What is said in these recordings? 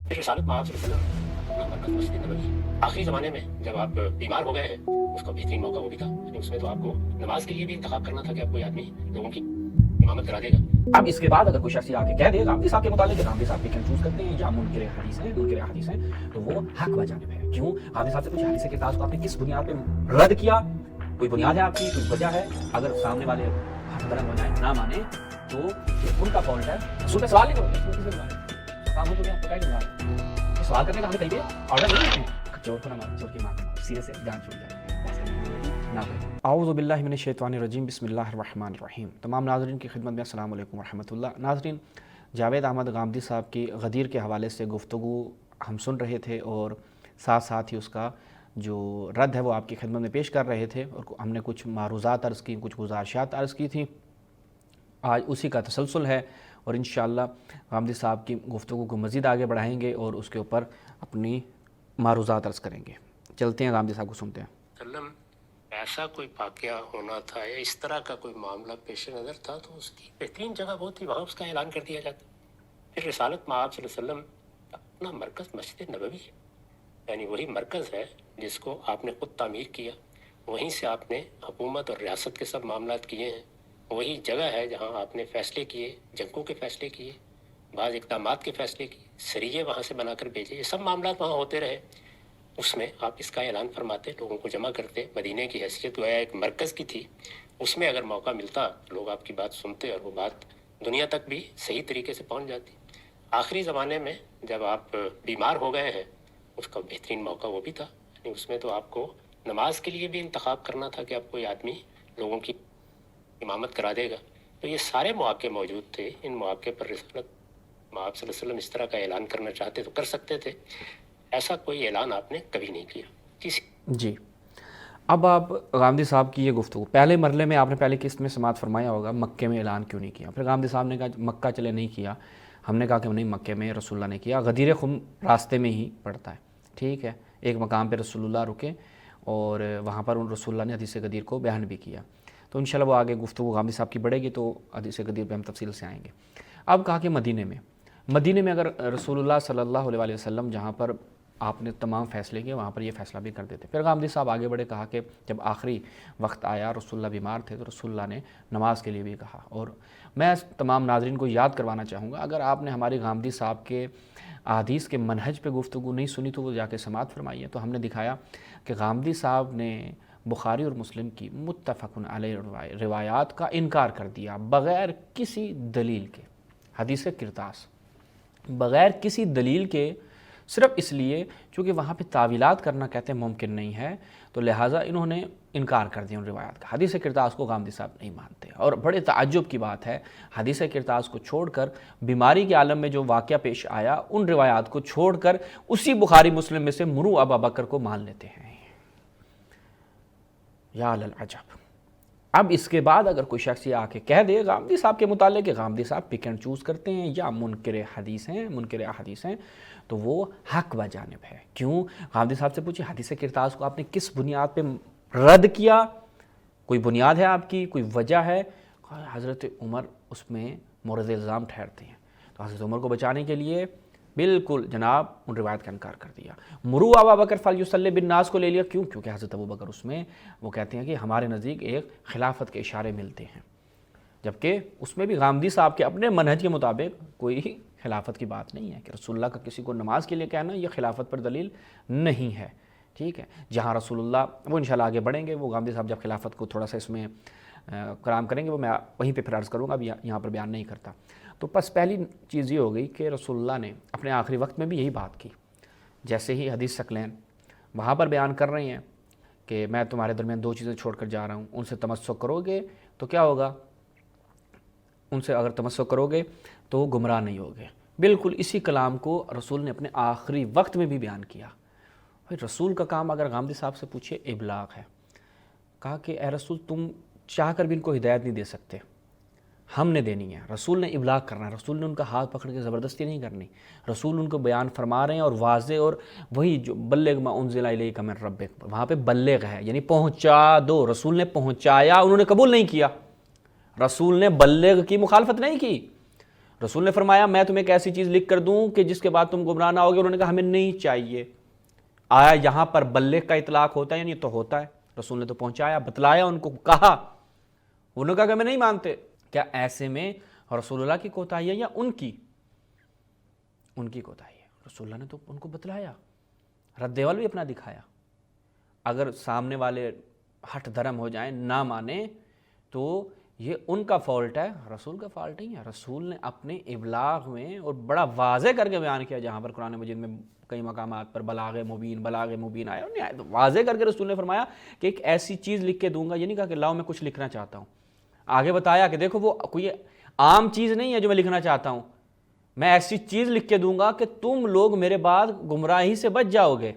رسالت میں آپ صلی اللہ علیہ وسلم اپنا مرکز مسجد نبوی آخری زمانے میں جب آپ بیمار ہو گئے ہیں اس کا بہترین موقع وہ بھی تھا، یعنی اس میں تو آپ کو نماز کے لیے بھی انتخاب کرنا تھا کہ آپ کوئی آدمی لوگوں کی امامت کرا دے گا۔ اب اس کے بعد اگر کوئی شخص آ کے کہہ دے غامدی صاحب کے متعلق غامدی صاحب پک اینڈ چوز کرتے ہیں یا منکر حدیث ہیں تو وہ حق و جانب ہے۔ کیوں؟ غامدی صاحب سے پوچھے حدیث کے کو آپ نے کس بنیاد پہ رد کیا؟ کوئی بنیاد ہے آپ کی، کوئی وجہ ہے؟ اگر سامنے والے ہاتھ درم ہو جائیں نہ مانے تو ان کا فالٹ ہے۔ رسول پہ سوال نہیں کرو، کام ہو تو گیا، پکائے نہیں سوال کرنے کا ہمیں کہیں گے آرڈر نہیں ہے، چور کو نہ مارو، چور کی ماں کو مارو، سیدھے سے جان چھوڑ جائے نہ کریں۔ اعوذ باللہ من الشیطان الرجیم، بسم اللہ الرحمن الرحیم۔ تمام ناظرین کی خدمت میں السلام علیکم ورحمۃ اللہ۔ ناظرین، جاوید احمد غامدی صاحب کی غدیر کے حوالے سے گفتگو ہم سن رہے تھے اور ساتھ ساتھ ہی اس کا جو رد ہے وہ آپ کی خدمت میں پیش کر رہے تھے، اور ہم نے کچھ معروضات عرض کی، کچھ گزارشات عرض کی تھیں۔ آج اسی کا تسلسل ہے اور انشاءاللہ غامدی صاحب کی گفتگو کو مزید آگے بڑھائیں گے اور اس کے اوپر اپنی معروضات عرض کریں گے۔ چلتے ہیں غامدی صاحب کو سنتے ہیں۔ ایسا کوئی واقعہ ہونا تھا یا اس طرح کا کوئی معاملہ پیش نظر تھا تو اس کی بہترین جگہ وہ تھی، وہاں اس کا اعلان کر دیا جاتا۔ پھر رسالت میں آپ صلی اللہ علیہ وسلم اپنا مرکز مسجد نبوی ہے، یعنی وہی مرکز ہے جس کو آپ نے خود تعمیر کیا، وہیں سے آپ نے حکومت اور ریاست کے سب معاملات کیے ہیں، وہی جگہ ہے جہاں آپ نے فیصلے کیے، جنگوں کے فیصلے کیے، بعض اقدامات کے فیصلے کیے، سریے وہاں سے بنا کر بھیجے، یہ سب معاملات وہاں ہوتے رہے۔ اس میں آپ اس کا اعلان فرماتے، لوگوں کو جمع کرتے۔ مدینہ کی حیثیت گویا ایک مرکز کی تھی، اس میں اگر موقع ملتا لوگ آپ کی بات سنتے اور وہ بات دنیا تک بھی صحیح طریقے سے پہنچ جاتی۔ آخری زمانے میں جب آپ بیمار ہو گئے ہیں اس کا بہترین موقع وہ بھی تھا، یعنی اس میں تو آپ کو نماز کے لیے بھی انتخاب کرنا تھا کہ آپ کوئی آدمی لوگوں کی امامت کرا دے گا۔ تو یہ سارے مواقع موجود تھے، ان مواقع پر رسالت آپ صلی اللہ علیہ وسلم اس طرح کا اعلان کرنا چاہتے تو کر سکتے تھے، ایسا کوئی اعلان آپ نے کبھی نہیں کیا۔ جی، اب آپ غامدی صاحب کی یہ گفتگو پہلے مرحلے میں آپ نے پہلے قسط میں سماعت فرمایا ہوگا مکے میں اعلان کیوں نہیں کیا۔ پھر غامدی صاحب نے کہا مکہ چلے نہیں کیا، ہم نے کہا کہ نہیں، مکے میں رسول اللہ نے کیا، غدیر خم راستے میں ہی پڑتا ہے، ٹھیک ہے، ایک مقام پہ رسول اللہ رکے اور وہاں پر ان رسول اللہ نے حدیث غدیر کو بیان بھی کیا۔ تو انشاءاللہ وہ آگے گفتگو غامدی صاحب کی بڑھے گی تو حدیث غدیر پہ ہم تفصیل سے آئیں گے۔ اب کہا کہ مدینہ میں اگر رسول اللہ صلی اللہ علیہ وسلم جہاں پر آپ نے تمام فیصلے کیے وہاں پر یہ فیصلہ بھی کر دیتے۔ پھر غامدی صاحب آگے بڑھے، کہا کہ جب آخری وقت آیا رسول اللہ بیمار تھے تو رسول اللہ نے نماز کے لیے بھی کہا۔ اور میں تمام ناظرین کو یاد کروانا چاہوں گا، اگر آپ نے ہماری غامدی صاحب کے احادیث کے منہج پہ گفتگو نہیں سنی تو وہ جا کے سماعت فرمائیے۔ تو ہم نے دکھایا کہ غامدی صاحب نے بخاری اور مسلم کی متفق علیہ روایات کا انکار کر دیا بغیر کسی دلیل کے، حدیث کرتاس بغیر کسی دلیل کے، صرف اس لیے چونکہ وہاں پہ تعویلات کرنا کہتے ہیں ممکن نہیں ہے، تو لہٰذا انہوں نے انکار کر دیا ان روایات کا۔ حدیث کرتاس کو غامدی صاحب نہیں مانتے، اور بڑے تعجب کی بات ہے حدیث کرتاس کو چھوڑ کر بیماری کے عالم میں جو واقعہ پیش آیا ان روایات کو چھوڑ کر اسی بخاری مسلم میں سے مرو ابا بکر کو مان لیتے ہیں۔ یا للعجب۔ اب اس کے بعد اگر کوئی شخص یہ آ کے کہہ دے غامدی صاحب کے متعلق کہ غامدی صاحب پک اینڈ چوز کرتے ہیں یا منکر حدیث ہیں تو وہ حق و جانب ہے۔ کیوں؟ غامدی صاحب سے پوچھے حدیث کرتاس کو آپ نے کس بنیاد پہ رد کیا؟ کوئی بنیاد ہے آپ کی، کوئی وجہ ہے؟ حضرت عمر اس میں مورد الزام ٹھہرتے ہیں، تو حضرت عمر کو بچانے کے لیے بالکل جناب ان روایت کا انکار کر دیا۔ مرو ابا بکر فلیصلی بالناس کو لے لیا، کیوں؟ کیونکہ حضرت ابو بکر اس میں وہ کہتے ہیں کہ ہمارے نزدیک ایک خلافت کے اشارے ملتے ہیں، جبکہ اس میں بھی غامدی صاحب کے اپنے منہج کے مطابق کوئی خلافت کی بات نہیں ہے کہ رسول اللہ کا کسی کو نماز کے لیے کہنا یہ خلافت پر دلیل نہیں ہے، ٹھیک ہے۔ جہاں رسول اللہ، وہ انشاءاللہ آگے بڑھیں گے، وہ غامدی صاحب جب خلافت کو تھوڑا سا اس میں کلام کریں گے وہ میں وہیں پہ پھر عرض کروں گا، اب یہاں پر بیان نہیں کرتا۔ تو بس پہلی چیز یہ ہو گئی کہ رسول اللہ نے اپنے آخری وقت میں بھی یہی بات کی، جیسے ہی حدیث ثقلین وہاں پر بیان کر رہے ہیں کہ میں تمہارے درمیان دو چیزیں چھوڑ کر جا رہا ہوں، ان سے تمسک کرو گے تو کیا ہوگا، ان سے اگر تمسک کرو گے تو گمراہ نہیں ہوگے۔ بالکل اسی کلام کو رسول نے اپنے آخری وقت میں بھی بیان کیا۔ بھائی رسول کا کام اگر غامدی صاحب سے پوچھے ابلاغ ہے، کہا کہ اے رسول تم چاہ کر بھی ان کو ہدایت نہیں دے سکتے، ہم نے دینی ہے۔ رسول نے ابلاغ کرنا ہے، رسول نے ان کا ہاتھ پکڑ کے زبردستی نہیں کرنی، رسول ان کو بیان فرما رہے ہیں اور واضح، اور وہی جو بلغ ما انزل الیک من ربک، وہاں پہ بلغ ہے یعنی پہنچا دو۔ رسول نے پہنچایا، انہوں نے قبول نہیں کیا، رسول نے بلغ کی مخالفت نہیں کی، رسول نے فرمایا میں تمہیں ایک ایسی چیز لکھ کر دوں کہ جس کے بعد تم گمراہ نہ ہوگے. انہوں نے کہا ہمیں نہیں چاہیے. آیا یہاں پر بلغ کا اطلاق ہوتا ہے؟ یعنی تو ہوتا ہے. رسول نے تو پہنچایا، بتلایا، ان کو کہا. انہوں نے کہا کہ ہمیں نہیں مانتے. کیا ایسے میں رسول اللہ کی کوتاہی ہے یا ان کی کوتاہی ہے؟ رسول اللہ نے تو ان کو بتلایا، رد عمل بھی اپنا دکھایا. اگر سامنے والے ہٹ دھرم ہو جائیں، نہ مانیں، تو یہ ان کا فالٹ ہے، رسول کا فالٹ نہیں ہے. رسول نے اپنے ابلاغ میں اور بڑا واضح کر کے بیان کیا. جہاں پر قرآن مجید میں کئی مقامات پر بلاغ مبین آیا، تو واضح کر کے رسول نے فرمایا کہ ایک ایسی چیز لکھ کے دوں گا. یہ نہیں کہا کہ لاؤ میں کچھ لکھنا چاہتا ہوں. آگے بتایا کہ دیکھو وہ کوئی عام چیز نہیں ہے جو میں لکھنا چاہتا ہوں، میں ایسی چیز لکھ کے دوں گا کہ تم لوگ میرے بعد گمراہی سے بچ جاؤ گے.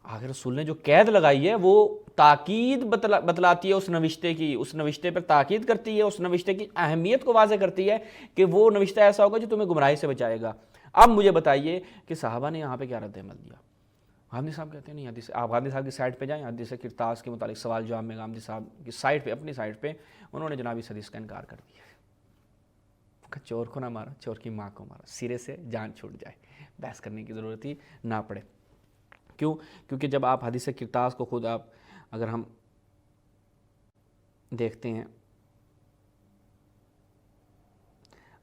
آخر رسول نے جو قید لگائی ہے وہ تاکید بتلاتی ہے اس نوشتے کی، اس نوشتے پر تاکید کرتی ہے، اس نوشتے کی اہمیت کو واضح کرتی ہے کہ وہ نوشتہ ایسا ہوگا جو تمہیں گمراہی سے بچائے گا. اب مجھے بتائیے کہ صحابہ نے یہاں پہ کیا رد عمل دیا؟ غامدی صاحب کہتے ہیں نہیں، حدیث آپ غامدی صاحب کی سائٹ پہ جائیں، حدیث کرتاس کے متعلق سوال جواب میں غامدی صاحب کی سائٹ پہ، اپنی سائٹ پہ انہوں نے جناب اس حدیث کا انکار کر دیا. چور کو نہ مارا، چور کی ماں کو مارا، سرے سے جان چھوٹ جائے، بحث کرنے کی ضرورت ہی نہ پڑے. کیوں؟ کیونکہ جب آپ حدیث کرتاس کو خود اگر ہم دیکھتے ہیں،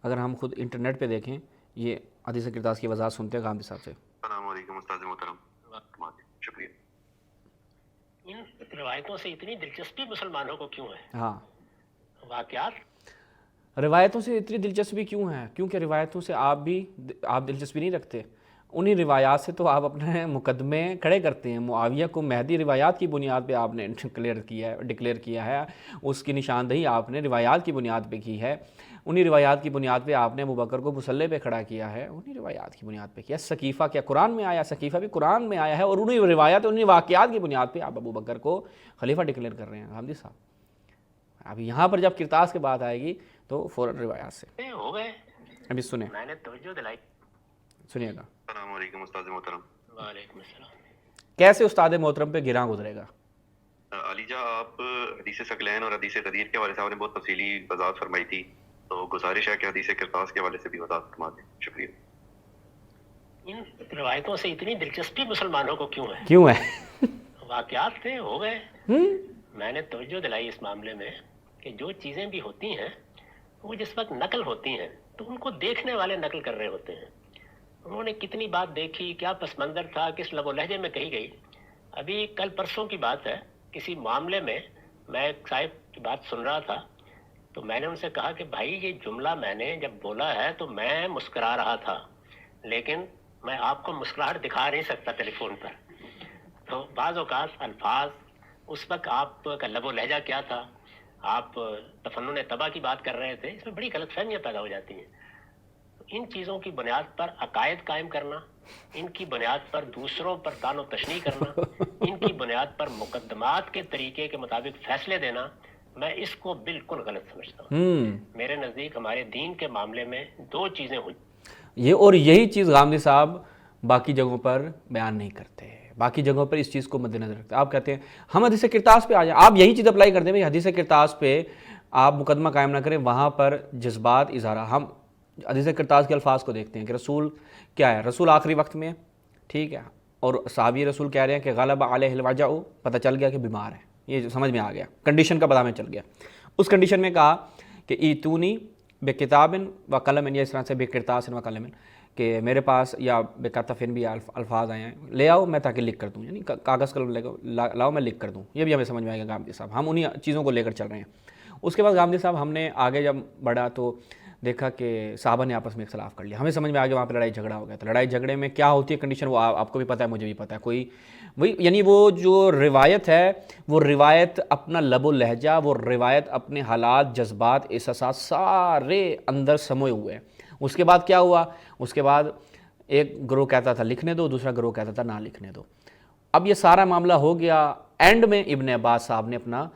اگر ہم خود انٹرنیٹ پہ دیکھیں، یہ حدیث کرتاس کی وضاحت سنتے ہیں غامدی صاحب سے. السلام علیکم استاد محترم، شکریہ. ان روایتوں سے اتنی دلچسپی مسلمانوں کو کیوں ہے؟ ہاں، واقعات روایتوں سے اتنی دلچسپی کیوں ہے؟ کیونکہ روایتوں سے آپ دلچسپی نہیں رکھتے. انہی روایات سے تو آپ اپنے مقدمے کھڑے کرتے ہیں. معاویہ کو مہدی روایات کی بنیاد پہ آپ نے ڈکلیئر کیا ہے، اس کی نشاندہی آپ نے روایات کی بنیاد پہ کی ہے. انہی روایات کی بنیاد پہ آپ نے ابوبکر کو مصلی پہ کھڑا کیا ہے، انہی روایات کی بنیاد پہ کیا. سقیفہ کیا قرآن میں آیا؟ سقیفہ بھی قرآن میں آیا ہے، اور انہی روایات، انہی واقعات کی بنیاد پہ آپ ابوبکر کو خلیفہ ڈکلیئر کر رہے ہیں. حامدی صاحب اب یہاں پر جب کرتاس کی بات آئے گی تو فوراً روایات سے ہو گئے. ابھی سنیں، میں نے توجہ دلائی. سنیے گا. السلام علیکم استاد محترم. وعلیکم السلام. کیسے استاد محترم پہ گراں گزرے گا؟ علی جا، آپ حدیث ثقلین اور حدیث غدیر کے حوالے سے آپ نے بہت تفصیلی وضاحت فرمائی تھی، تو گزارش ہے کہ حدیث کرتاس کے حوالے سے بھی وضاحت فرما دیں. شکریہ. ان روایتوں سے اتنی دلچسپی مسلمانوں کو کیوں ہے؟ واقعات تھے، ہو گئے. میں نے توجہ دلائی اس معاملے میں کہ جو چیزیں بھی ہوتی ہیں وہ جس وقت نقل ہوتی ہیں تو ان کو دیکھنے والے نقل کر رہے ہوتے ہیں. انہوں نے کتنی بات دیکھی، کیا پس منظر تھا، کس لب و لہجے میں کہی گئی. ابھی کل پرسوں کی بات ہے، کسی معاملے میں میں ایک صاحب کی بات سن رہا تھا تو میں نے ان سے کہا کہ بھائی یہ جملہ میں نے جب بولا ہے تو میں مسکرا رہا تھا، لیکن میں آپ کو مسکراہٹ دکھا نہیں سکتا ٹیلی فون پر. تو بعض اوقات الفاظ، اس وقت آپ کا لب و لہجہ کیا تھا، آپ تفنن طبع کی بات کر رہے تھے، اس میں بڑی غلط فہمیاں پیدا ہو جاتی ہیں. ان چیزوں کی بنیاد پر عقائد قائم کرنا، ان کی بنیاد پر دوسروں پر طعن و تشنیع کرنا، ان کی بنیاد پر مقدمات کے طریقے کے مطابق فیصلے دینا، میں اس کو بالکل غلط سمجھتا ہوں. میرے نزدیک ہمارے دین کے معاملے میں دو چیزیں ہوئی. یہ اور یہی چیز غامدی صاحب باقی جگہوں پر بیان نہیں کرتے، باقی جگہوں پر اس چیز کو مد نظر رکھتے. آپ کہتے ہیں ہم حدیث کرتاس پہ آ جائیں، آپ یہی چیز اپلائی کرتے ہیں بھائی حدیث کرتاس پہ آپ مقدمہ قائم نہ کریں، وہاں پر جذبات اظہارہ. ہم حدیث کرتاس کے الفاظ کو دیکھتے ہیں کہ رسول کیا ہے، رسول آخری وقت میں، ٹھیک ہے، اور صحابی رسول کہہ رہے ہیں کہ غلب علیہ الوجع، پتہ چل گیا کہ بیمار ہے، یہ سمجھ میں آ گیا، کنڈیشن کا پتہ میں چل گیا. اس کنڈیشن میں کہا کہ ایتونی بے کتاب و قلم، یا اس طرح سے بے کرتاس و قلم، کہ میرے پاس یا بے کتفن بھی الفاظ آئے ہیں، لے آؤ میں تاکہ لکھ کر دوں، یعنی کاغذ قلم لاؤ میں لکھ کر دوں. یہ بھی ہمیں سمجھ میں آئے گا غامدی صاحب، ہم انہی چیزوں کو لے کر چل رہے ہیں. اس کے بعد غامدی صاحب ہم نے آگے جب بڑھا تو دیکھا کہ صحابہ نے آپس میں اختلاف کر لیا، ہمیں سمجھ میں آ گیا وہاں پہ لڑائی جھگڑا ہو گیا. تو لڑائی جھگڑے میں کیا ہوتی ہے کنڈیشن، وہ آپ کو بھی پتہ ہے، مجھے بھی پتہ ہے. کوئی وہی یعنی وہ جو روایت ہے، وہ روایت اپنا لب و لہجہ، وہ روایت اپنے حالات، جذبات، احساسات سارے اندر سموئے ہوئے ہیں. اس کے بعد کیا ہوا؟ اس کے بعد ایک گروہ کہتا تھا لکھنے دو، دوسرا گروہ کہتا تھا نہ لکھنے دو. اب یہ سارا معاملہ ہو گیا، اینڈ میں ابن عباس صاحب نے اپنا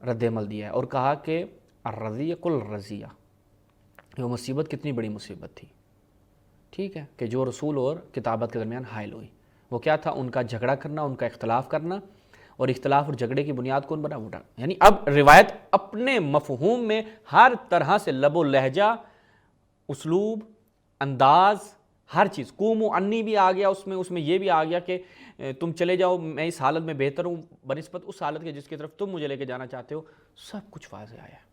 رد عمل دیا ہے اور کہا کہ الرضیہ کل رضیہ، یہ مصیبت کتنی بڑی مصیبت تھی، ٹھیک ہے، کہ جو رسول اور کتابت کے درمیان حائل ہوئی. وہ کیا تھا؟ ان کا جھگڑا کرنا، ان کا اختلاف کرنا، اور اختلاف اور جھگڑے کی بنیاد کون بنا؟ ووٹا. یعنی اب روایت اپنے مفہوم میں ہر طرح سے لب و لہجہ اسلوب, انداز, ہر چیز, قوم و انی بھی آ گیا اس میں یہ بھی آ گیا کہ تم چلے جاؤ, میں اس حالت میں بہتر ہوں بنسبت اس حالت کے جس کی طرف تم مجھے لے کے جانا چاہتے ہو. سب کچھ واضح آیا.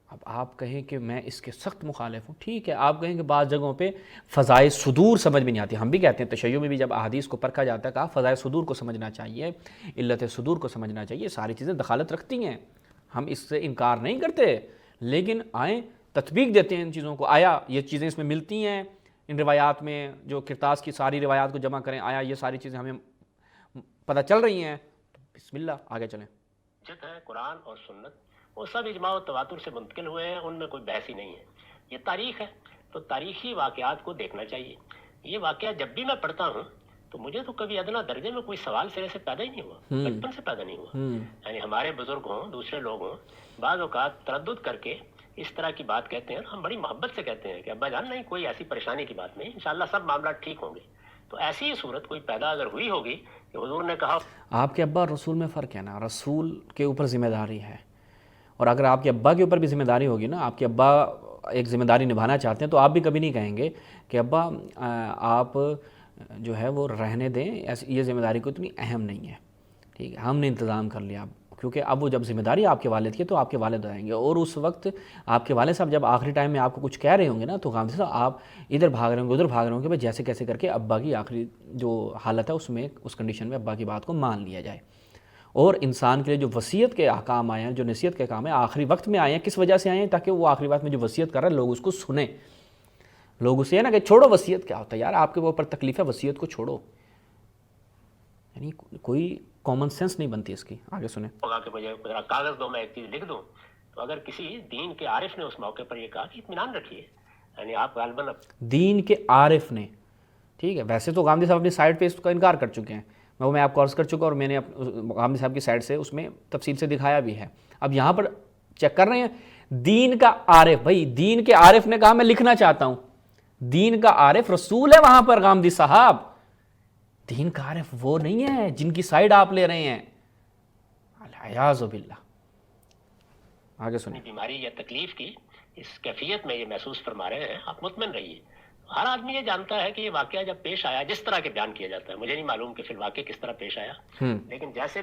اب آپ کہیں کہ میں اس کے سخت مخالف ہوں, ٹھیک ہے, آپ کہیں کہ بعض جگہوں پہ فضائے صدور سمجھ میں نہیں آتی. ہم بھی کہتے ہیں تشیع میں بھی جب احادیث کو پرکھا جاتا ہے کہا فضائے صدور کو سمجھنا چاہیے, علت صدور کو سمجھنا چاہیے, ساری چیزیں دخالت رکھتی ہیں, ہم اس سے انکار نہیں کرتے, لیکن آئیں تطبیق دیتے ہیں ان چیزوں کو. آیا یہ چیزیں اس میں ملتی ہیں ان روایات میں, جو کرتاس کی ساری روایات کو جمع کریں, آیا یہ ساری چیزیں ہمیں پتہ چل رہی ہیں, تو بسم اللہ آگے چلیں. جت ہے قرآن اور سنت وہ سب اجماع و تواتر سے منتقل ہوئے ہیں, ان میں کوئی بحث ہی نہیں ہے. یہ تاریخ ہے تو تاریخی واقعات کو دیکھنا چاہیے. یہ واقعہ جب بھی میں پڑھتا ہوں تو مجھے تو کبھی ادنا درجے میں کوئی سوال سرے سے پیدا ہی نہیں ہوا, بچپن سے پیدا نہیں ہوا. یعنی ہمارے بزرگ ہوں, دوسرے لوگ ہوں, بعض اوقات تردد کر کے اس طرح کی بات کہتے ہیں, ہم بڑی محبت سے کہتے ہیں کہ ابا جان نہیں, کوئی ایسی پریشانی کی بات نہیں, انشاءاللہ سب معاملات ٹھیک ہوں گے. تو ایسی ہی صورت کوئی پیدا اگر ہوئی ہوگی کہ حضور نے کہا, آپ کے ابا اور رسول میں فرق ہے نا, رسول کے اوپر ذمہ داری ہے, اور اگر آپ کے ابا کے اوپر بھی ذمہ داری ہوگی نا, آپ کے ابا ایک ذمہ داری نبھانا چاہتے ہیں, تو آپ بھی کبھی نہیں کہیں گے کہ ابا آپ جو ہے وہ رہنے دیں, یہ ذمہ داری کو اتنی اہم نہیں ہے, ٹھیک ہے, ہم نے انتظام کر لیا. کیونکہ اب وہ جب ذمہ داری آپ کے والد کی تو آپ کے والد آئیں گے, اور اس وقت آپ کے والد صاحب جب آخری ٹائم میں آپ کو کچھ کہہ رہے ہوں گے نا, تو غامدی صاحب آپ ادھر بھاگ رہے ہوں گے ادھر بھاگ رہے ہوں گے, بھائی جیسے کیسے کر کے ابا کی آخری جو حالت ہے اس میں, اس کنڈیشن میں ابا کی بات کو مان لیا جائے. اور انسان کے لیے جو وصیت کے احکام آئے ہیں, جو نصیحت کے احکام ہیں, آخری وقت میں آئے ہیں. کس وجہ سے آئے ہیں؟ تاکہ وہ آخری وقت میں جو وصیت کر رہا ہے لوگ اس کو سنیں, لوگ اسے نا کہ چھوڑو وصیت کیا ہوتا ہے یار, آپ کے اوپر تکلیف ہے, وصیت کو چھوڑو. یعنی کوئی کامن سینس نہیں بنتی اس کی. آگے سنیں. ہوگا کہ مجھے ذرا کاغذ دو, میں ایک چیز لکھ دوں. تو اگر کسی دین کے عارف نے اس موقع پر یہ کہا کہ اطمینان رکھیے, یعنی آپ غالباً دین کے عارف نے, ٹھیک ہے, ویسے تو غامدی صاحب اپنی سائٹ پہ اس کا انکار کر چکے ہیں, میں آپ کو عرض کر چکا, اور میں نے غامدی صاحب کی سائٹ سے اس میں تفصیل سے دکھایا بھی ہے. اب یہاں پر چیک کر رہے ہیں دین کا عارف, بھائی دین کے عارف نے کہا میں لکھنا چاہتا ہوں, دین کا عارف رسول ہے وہاں پر غامدی صاحب, دین کا عارف وہ نہیں ہے جن کی سائڈ آپ لے رہے ہیں. الیاذ باللہ. آگے سنیں. بیماری یا تکلیف کی اس کیفیت میں یہ محسوس فرما رہے ہیں, آپ مطمئن رہیے. ہر آدمی یہ جانتا ہے کہ یہ واقعہ جب پیش آیا, جس طرح کے بیان کیا جاتا ہے, مجھے نہیں معلوم کہ پھر واقعہ کس طرح پیش آیا, لیکن جیسے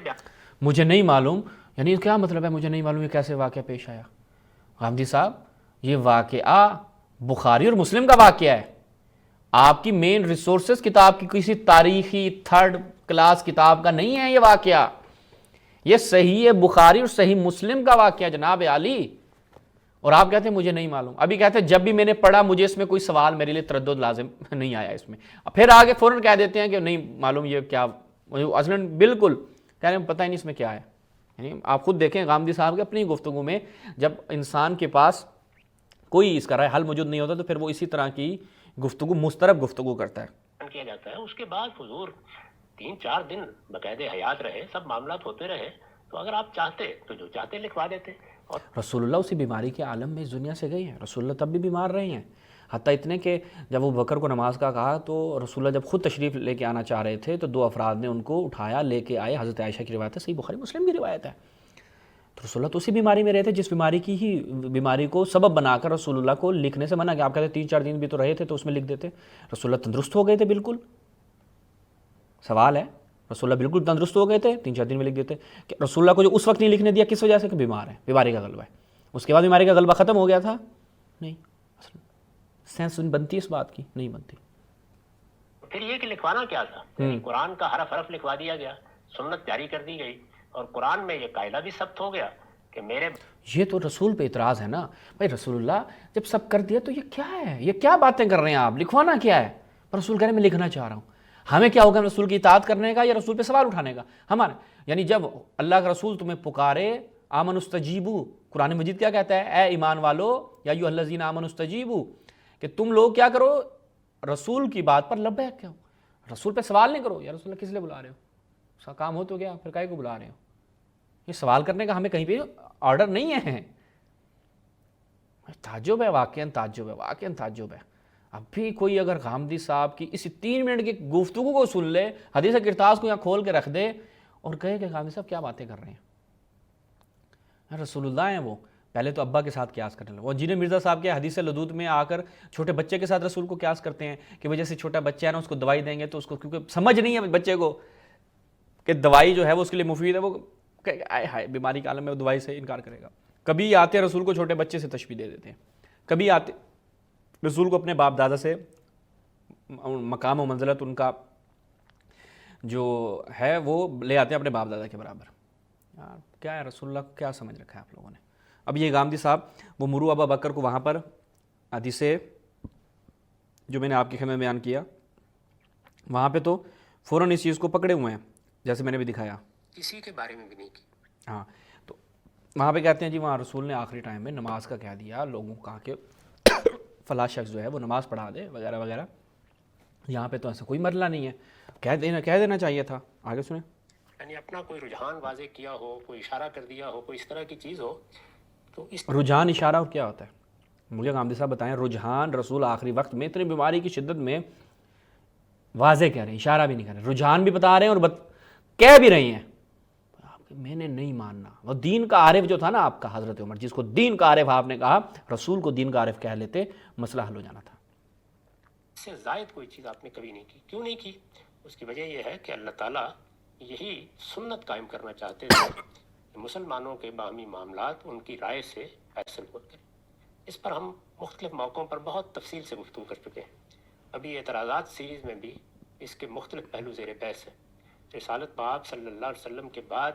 مجھے نہیں معلوم, یعنی کیا مطلب ہے مجھے نہیں معلوم یہ کیسے واقعہ پیش آیا؟ غامدی صاحب یہ واقعہ بخاری اور مسلم کا واقعہ ہے, آپ کی مین ریسورسز کتاب کی کسی تاریخی تھرڈ کلاس کتاب کا نہیں ہے یہ واقعہ, یہ صحیح بخاری اور صحیح مسلم کا واقعہ جناب عالی. اور آپ کہتے ہیں مجھے نہیں معلوم, ابھی کہتے ہیں جب بھی میں نے پڑھا مجھے اس میں کوئی سوال, میرے لیے تردد لازم نہیں آیا اس میں. پھر آگے فوراً کہہ دیتے ہیں کہ نہیں معلوم یہ کیا, اصلاً بالکل کہہ رہے ہیں پتہ ہی نہیں اس میں کیا ہے. یعنی آپ خود دیکھیں غامدی صاحب کے اپنی گفتگو میں, جب انسان کے پاس کوئی اس کا رائے حل موجود نہیں ہوتا تو پھر وہ اسی طرح کی گفتگو مسترب گفتگو کرتا ہے. کیا جاتا ہے. اس کے بعد حضور 3-4 دن باقاعدہ حیات رہے, سب معاملات ہوتے رہے, تو اگر آپ چاہتے تو جو چاہتے لکھوا دیتے. اور رسول اللہ اسی بیماری کے عالم میں اس دنیا سے گئی ہیں, رسول اللہ تب بھی بیمار رہے ہیں, حتیٰ اتنے کہ جب وہ بکر کو نماز کا کہا تو رسول اللہ جب خود تشریف لے کے آنا چاہ رہے تھے تو 2 افراد نے ان کو اٹھایا, لے کے آئے. حضرت عائشہ کی روایت ہے, صحیح بخاری مسلم کی روایت ہے. تو رسول اللہ تو اسی بیماری میں رہے تھے جس بیماری کو سبب بنا کر رسول اللہ کو لکھنے سے منع کیا. آپ کہتے ہیں 3-4 دن بھی تو رہے تھے تو اس میں لکھ دیتے. رسول اللہ تندرست ہو گئے تھے بالکل, سوال ہے, رسول اللہ بالکل تندرست ہو گئے تھے, 3-4 دن میں لکھ دیتے. کہ رسول اللہ کو جو اس وقت نہیں لکھنے دیا کس وجہ سے؟ کہ بیمار ہے, بیماری کا غلبہ ہے. اس کے بعد بیماری کا غلبہ ختم ہو گیا تھا؟ نہیں. سینس بنتی اس بات کی نہیں بنتی. پھر یہ کہ لکھوانا کیا تھا, قرآن کا حرف لکھوا دیا گیا, سنت جاری کر دی گئی, اور قرآن میں یہ قاعدہ بھی ثبت ہو گیا کہ میرے, یہ تو رسول پہ اعتراض ہے نا بھائی. رسول اللہ جب سب کر دیا تو یہ کیا ہے, یہ کیا باتیں کر رہے ہیں آپ, لکھوانا کیا ہے؟ رسول کہہ رہے ہیں میں لکھنا چاہ رہا ہوں. ہمیں کیا ہوگا رسول کی اطاعت کرنے کا یا رسول پہ سوال اٹھانے کا؟ ہمارا یعنی جب اللہ کا رسول تمہیں پکارے, آمن استجیبو, قرآن مجید کیا کہتا ہے؟ اے ایمان والو, یا ایھا الذین آمنوا استجیبو, کہ تم لوگ کیا کرو, رسول کی بات پر لبیک کہو, رسول پہ سوال نہیں کرو. یا رسول اللہ کس لیے بلا رہے ہو, اس کا کام ہو تو گیا, پھر کاہے کو بلا رہے ہو؟ یہ سوال کرنے کا ہمیں کہیں پہ آرڈر نہیں ہے. تعجب ہے, واقعاً تعجب ہے, واقعاً تعجب ہے. اب بھی کوئی اگر غامدی صاحب کی اس 3 منٹ کی گفتگو کو سن لے, حدیث کرتاس کو یہاں کھول کے رکھ دے اور کہے کہ غامدی صاحب کیا باتیں کر رہے ہیں, رسول اللہ ہیں وہ, پہلے تو ابا کے ساتھ قیاس کرنے لگا. اور انجینئر مرزا صاحب کے حدیث لدود میں آ کر چھوٹے بچے کے ساتھ رسول کو قیاس کرتے ہیں کہ وجہ سے چھوٹا بچہ ہے نا اس کو دوائی دیں گے تو اس کو کیونکہ سمجھ نہیں ہے بچے کو کہ دوائی جو ہے وہ اس کے لیے مفید ہے, وہ آئے ہائے بیماری کے عالم میں وہ دوائی سے انکار کرے گا. کبھی آتے ہیں رسول کو چھوٹے بچے سے تشبیہ دے دیتے ہیں, کبھی آتے رسول کو اپنے باپ دادا سے مقام و منزلت ان کا جو ہے وہ لے آتے ہیں اپنے باپ دادا کے برابر. یار کیا ہے رسول اللہ کو کیا سمجھ رکھا ہے آپ لوگوں نے. اب یہ غامدی صاحب وہ مرو ابا بکر کو وہاں پر حدیث جو میں نے آپ کے خیمے میں بیان کیا وہاں پہ تو فوراً اس چیز کو پکڑے ہوئے ہیں جیسے میں نے بھی دکھایا, کسی کے بارے میں بھی نہیں کی. ہاں تو وہاں پہ کہتے ہیں جی وہاں رسول نے آخری ٹائم میں نماز کا کہہ دیا, لوگوں کو کہا کہ فلاں شخص جو ہے وہ نماز پڑھا دے وغیرہ وغیرہ. یہاں پہ تو ایسا کوئی مرلہ نہیں ہے, کہہ دینا چاہیے تھا. آگے سنیں. یعنی اپنا کوئی رجحان واضح کیا ہو, کوئی اشارہ کر دیا ہو, کوئی اس طرح کی چیز ہو تو اس رجحان اشارہ کیا ہوتا ہے مجھے غامدی صاحب بتائیں. رجحان رسول آخری وقت میں اتنی بیماری کی شدت میں واضح کہہ رہے ہیں, اشارہ بھی نہیں کر رہے, رجحان بھی بتا رہے ہیں اور کہہ بھی رہی ہیں میں نے نہیں ماننا. وہ دین کا عارف جو تھا نا آپ کا حضرت عمر, جس کو دین کا عارف آپ نے کہا, رسول کو دین کا عارف کہہ لیتے مسئلہ حل ہو جانا تھا. اس سے زائد کوئی چیز آپ نے کبھی نہیں کی. کیوں نہیں کی؟ اس کی وجہ یہ ہے کہ اللہ تعالیٰ یہی سنت قائم کرنا چاہتے تھے کہ مسلمانوں کے باہمی معاملات ان کی رائے سے فیصل ہو کریں. اس پر ہم مختلف موقعوں پر بہت تفصیل سے گفتگو کر چکے ہیں. ابھی اعتراضات سیریز میں بھی اس کے مختلف پہلو زیر بحث ہیں. رسالت پاک صلی اللہ علیہ وسلم کے بعد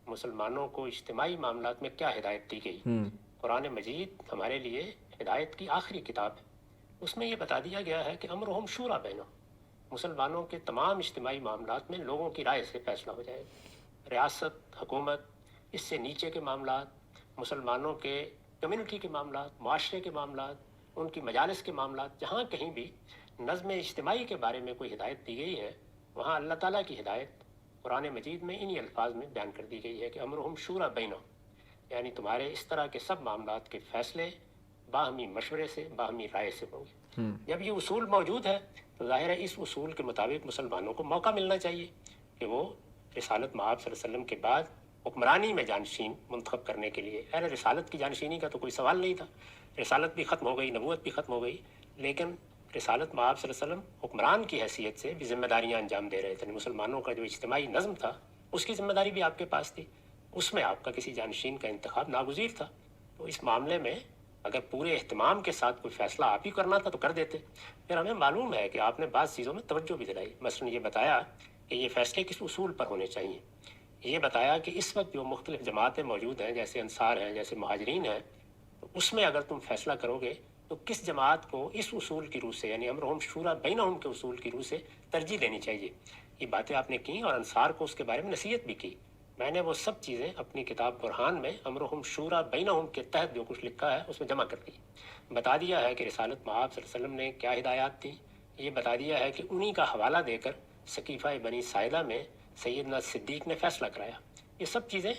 مسلمانوں کو اجتماعی معاملات میں کیا ہدایت دی گئی. قرآن مجید ہمارے لیے ہدایت کی آخری کتاب ہے. اس میں یہ بتا دیا گیا ہے کہ امرہم شورا بینہم, مسلمانوں کے تمام اجتماعی معاملات میں لوگوں کی رائے سے فیصلہ ہو جائے گا. ریاست, حکومت, اس سے نیچے کے معاملات, مسلمانوں کے کمیونٹی کے معاملات, معاشرے کے معاملات, ان کی مجالس کے معاملات, جہاں کہیں بھی نظم اجتماعی کے بارے میں کوئی ہدایت دی گئی ہے وہاں اللہ تعالیٰ کی ہدایت قرآن مجید میں انہی الفاظ میں بیان کر دی گئی ہے کہ امرہم شورا بینہم, یعنی تمہارے اس طرح کے سب معاملات کے فیصلے باہمی مشورے سے, باہمی رائے سے ہوں گے. جب یہ اصول موجود ہے تو ظاہر ہے اس اصول کے مطابق مسلمانوں کو موقع ملنا چاہیے کہ وہ رسالت مآب صلی اللہ علیہ وسلم کے بعد حکمرانی میں جانشین منتخب کرنے کے لیے. رسالت کی جانشینی کا تو کوئی سوال نہیں تھا, رسالت بھی ختم ہو گئی, نبوت بھی ختم ہو گئی, لیکن رسالت مآب صلی اللہ علیہ وسلم حکمران کی حیثیت سے بھی ذمہ داریاں انجام دے رہے تھے. مسلمانوں کا جو اجتماعی نظم تھا اس کی ذمہ داری بھی آپ کے پاس تھی, اس میں آپ کا کسی جانشین کا انتخاب ناگزیر تھا. تو اس معاملے میں اگر پورے اہتمام کے ساتھ کوئی فیصلہ آپ ہی کرنا تھا تو کر دیتے. پھر ہمیں معلوم ہے کہ آپ نے بعض چیزوں میں توجہ بھی دلائی. مثلا یہ بتایا کہ یہ فیصلے کس اصول پر ہونے چاہیے. یہ بتایا کہ اس وقت جو مختلف جماعتیں موجود ہیں, جیسے انصار ہیں, جیسے مہاجرین ہیں, تو اس میں اگر تم فیصلہ کرو گے تو کس جماعت کو اس اصول کی روح سے, یعنی امرہم شورا بینہم کے اصول کی روح سے ترجیح دینی چاہیے. یہ باتیں آپ نے کی اور انصار کو اس کے بارے میں نصیحت بھی کی. میں نے وہ سب چیزیں اپنی کتاب برہان میں امرہم شورا بینہم کے تحت جو کچھ لکھا ہے اس میں جمع کر دی. بتا دیا ہے کہ رسالت مآب صلی اللہ علیہ وسلم نے کیا ہدایات تھی. یہ بتا دیا ہے کہ انہی کا حوالہ دے کر سقیفہ بنی ساعدہ میں سیدنا صدیق نے فیصلہ کرایا. یہ سب چیزیں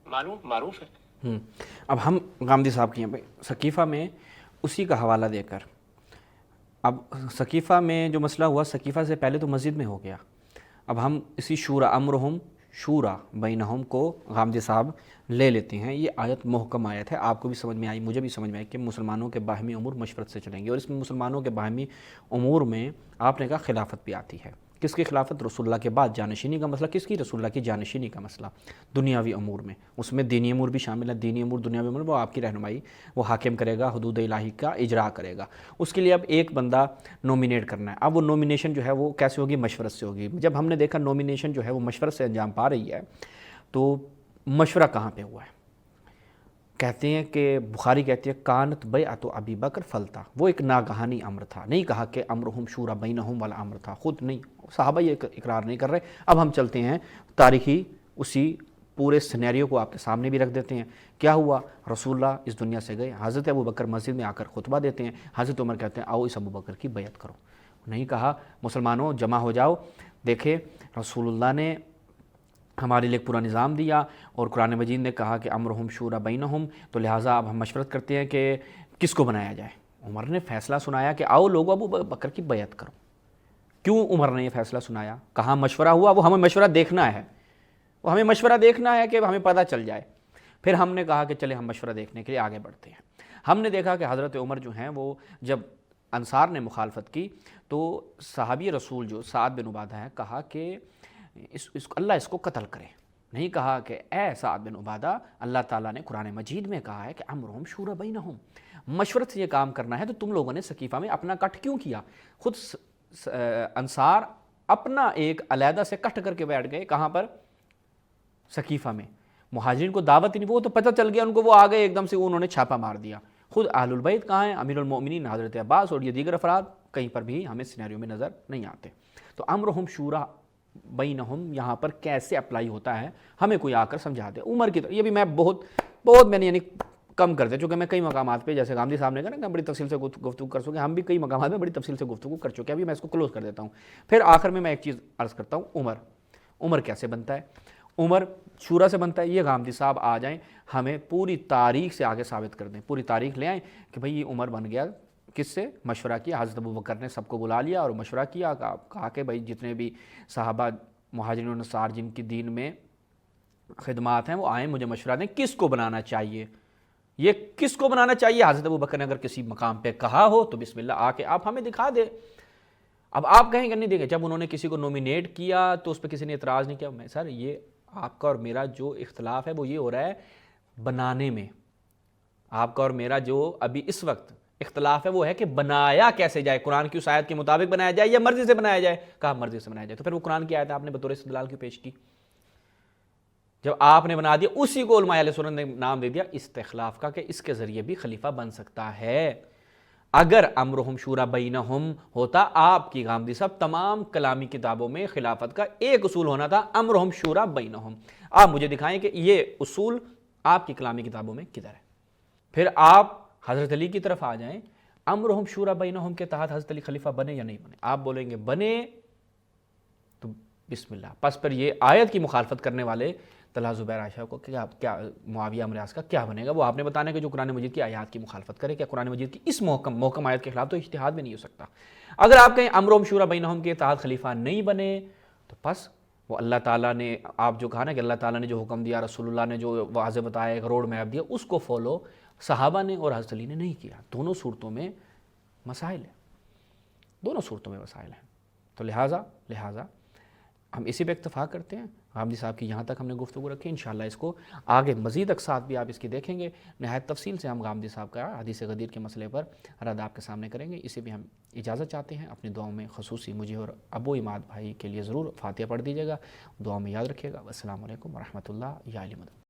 معروف ہیں. اب ہم غامدی صاحب کی ہیں سقیفہ میں اسی کا حوالہ دے کر, اب سقیفہ میں جو مسئلہ ہوا سقیفہ سے پہلے تو مسجد میں ہو گیا. اب ہم اسی شورا امرہم شورا بینہم کو غامدی صاحب لے لیتے ہیں. یہ آیت محکم آیت ہے, آپ کو بھی سمجھ میں آئی, مجھے بھی سمجھ میں آئی کہ مسلمانوں کے باہمی امور مشورت سے چلیں گے. اور اس میں مسلمانوں کے باہمی امور میں آپ نے کہا خلافت بھی آتی ہے. کس کی خلافت؟ رسول اللہ کے بعد جانشینی کا مسئلہ. کس کی؟ رسول اللہ کی جانشینی کا مسئلہ. دنیاوی امور میں, اس میں دینی امور بھی شامل ہیں. دینی امور, دنیاوی امور, وہ آپ کی رہنمائی, وہ حاکم کرے گا, حدود الہی کا اجرا کرے گا. اس کے لیے اب ایک بندہ نومینیٹ کرنا ہے. اب وہ نومینیشن جو ہے وہ کیسے ہوگی؟ مشورت سے ہوگی. جب ہم نے دیکھا نومینیشن جو ہے وہ مشورت سے انجام پا رہی ہے تو مشورہ کہاں پہ ہوا ہے؟ کہتے ہیں کہ بخاری کہتی ہے کانت بیعت ابی بکر فلتا, وہ ایک ناگہانی امر تھا. نہیں کہا کہ امرہم شورا بینہم والا امر تھا, خود نہیں, صحابہ یہ اقرار نہیں کر رہے. اب ہم چلتے ہیں تاریخی اسی پورے سینیریو کو آپ کے سامنے بھی رکھ دیتے ہیں. کیا ہوا؟ رسول اللہ اس دنیا سے گئے, حضرت ابو بکر مسجد میں آ کر خطبہ دیتے ہیں. حضرت عمر کہتے ہیں آؤ اس ابو بکر کی بیعت کرو. نہیں کہا مسلمانوں جمع ہو جاؤ, دیکھیں رسول اللہ نے ہمارے لیے ایک پورا نظام دیا اور قرآن مجید نے کہا کہ امرہم شورا بینہم, تو لہٰذا اب ہم مشورت کرتے ہیں کہ کس کو بنایا جائے. عمر نے فیصلہ سنایا کہ آؤ لوگوں ابو بکر کی بیعت کرو. کیوں عمر نے یہ فیصلہ سنایا؟ کہاں مشورہ ہوا؟ وہ ہمیں مشورہ دیکھنا ہے, وہ ہمیں مشورہ دیکھنا ہے کہ ہمیں پتہ چل جائے. پھر ہم نے کہا کہ چلے ہم مشورہ دیکھنے کے لیے آگے بڑھتے ہیں. ہم نے دیکھا کہ حضرت عمر جو ہیں وہ جب انصار نے مخالفت کی تو صحابی رسول جو سعد بن عبادہ ہے کہا کہ اللہ اس کو قتل کرے. نہیں کہا کہ اے سعد بن عبادہ اللہ تعالیٰ نے قرآن مجید میں کہا ہے کہ امرہم شورا بینہم، مشورت سے یہ کام کرنا ہے، تو تم لوگوں نے سقیفہ میں اپنا کٹ کیوں کیا؟ خود انصار اپنا ایک علیحدہ سے کٹ کر کے بیٹھ گئے. کہاں پر؟ سقیفہ میں. مہاجرین کو دعوت ہی نہیں، وہ تو پتہ چل گیا ان کو، وہ آ گئے ایک دم سے، انہوں نے چھاپا مار دیا. خود اہل البیت کہاں ہیں؟ امیر المؤمنین حضرت عباس اور یہ دیگر افراد کہیں پر بھی ہمیں سینیریو میں نظر نہیں آتے. تو امرہم شورا بینہم یہاں پر کیسے اپلائی ہوتا ہے ہمیں کوئی آ کر سمجھا دے. عمر کی طرح یہ بھی میں بہت میں نے یعنی کم کر دیا، چونکہ میں کئی مقامات پہ جیسے غامدی صاحب نے کہا نا بڑی تفصیل سے گفتگو کر سکے، ہم بھی کئی مقامات میں بڑی تفصیل سے گفتگو کر چکے ہیں. ابھی میں اس کو کلوز کر دیتا ہوں. پھر آخر میں ایک چیز عرض کرتا ہوں، عمر کیسے بنتا ہے؟ عمر شورا سے بنتا ہے. یہ غامدی صاحب آ جائیں ہمیں پوری تاریخ سے آگے ثابت کر دیں، پوری تاریخ لے آئیں کہ بھئی یہ عمر بن گیا کس سے؟ مشورہ کیا. حضرت ابوبکر نے سب کو بلا لیا اور مشورہ کیا، کہا کہ بھئی جتنے بھی صحابہ مہاجرین و انصار جن کی دین میں خدمات ہیں وہ آئیں مجھے مشورہ دیں کس کو بنانا چاہیے. یہ کس کو بنانا چاہیے؟ حضرت ابوبکر نے اگر کسی مقام پہ کہا ہو تو بسم اللہ آ کے آپ ہمیں دکھا دیں. اب آپ کہیں کہ نہیں دیکھیں جب انہوں نے کسی کو نومینیٹ کیا تو اس پہ کسی نے اعتراض نہیں کیا. میں سر یہ آپ کا اور میرا جو اختلاف ہے وہ یہ ہو رہا ہے بنانے میں. آپ کا اور میرا جو ابھی اس وقت اختلاف ہے وہ ہے کہ بنایا کیسے جائے، قرآن کی اس آیت کے مطابق بنایا جائے یا مرضی سے بنایا جائے. کہا مرضی سے بنایا جائے. تو پھر وہ قرآن کی آیت آپ نے بطور استدلال کیوں پیش کی؟ جب آپ نے بنا دیا اسی کو علماء اہل سنت نے نام دے دیا استخلاف کا کہ اس کے ذریعے بھی خلیفہ بن سکتا ہے. اگر امرہم شورا بینہم ہوتا آپ کی غامدی صاحب تمام کلامی کتابوں میں خلافت کا ایک اصول ہونا تھا امرہم شورا بینہم. آپ مجھے دکھائیں کہ یہ اصول آپ کی کلامی کتابوں میں کدھر ہے. پھر آپ حضرت علی کی طرف آ جائیں، امرہم شورا بینہم کے تحت حضرت علی خلیفہ بنے یا نہیں بنے؟ آپ بولیں گے بنے تو بسم اللہ. پس پر یہ آیت کی مخالفت کرنے والے طلحہ زبیر عائشہ کو کیا معاویہ امراض کا کیا بنے گا؟ وہ آپ نے بتانا کہ جو قرآن مجید کی آیات کی مخالفت کرے. کیا قرآن مجید کی اس محکم آیت کے خلاف تو اجتہاد بھی نہیں ہو سکتا. اگر آپ کہیں امرہم شورا بینہم کے تحت خلیفہ نہیں بنے تو پس وہ اللہ تعالیٰ نے آپ جو کہا نا کہ اللہ تعالیٰ نے جو حکم دیا، رسول اللہ نے جو واضح بتایا، ایک روڈ میپ دیا، اس کو فالو صحابہ نے اور حضرت علی نے نہیں کیا. دونوں صورتوں میں مسائل ہیں، دونوں صورتوں میں مسائل ہیں. تو لہٰذا ہم اسی پہ اکتفا کرتے ہیں. غامدی صاحب کی یہاں تک ہم نے گفتگو رکھی. انشاءاللہ اس کو آگے مزید اقساط بھی آپ اس کی دیکھیں گے. نہایت تفصیل سے ہم غامدی صاحب کا حدیث غدیر کے مسئلے پر رد آپ کے سامنے کریں گے. اسے بھی ہم اجازت چاہتے ہیں. اپنی دعاؤں میں خصوصی مجھے اور ابو عماد بھائی کے لیے ضرور فاتحہ پڑھ دیجیے گا. دعاؤں میں یاد رکھیے گا. السلام علیکم ورحمۃ اللہ. یا علی مدد.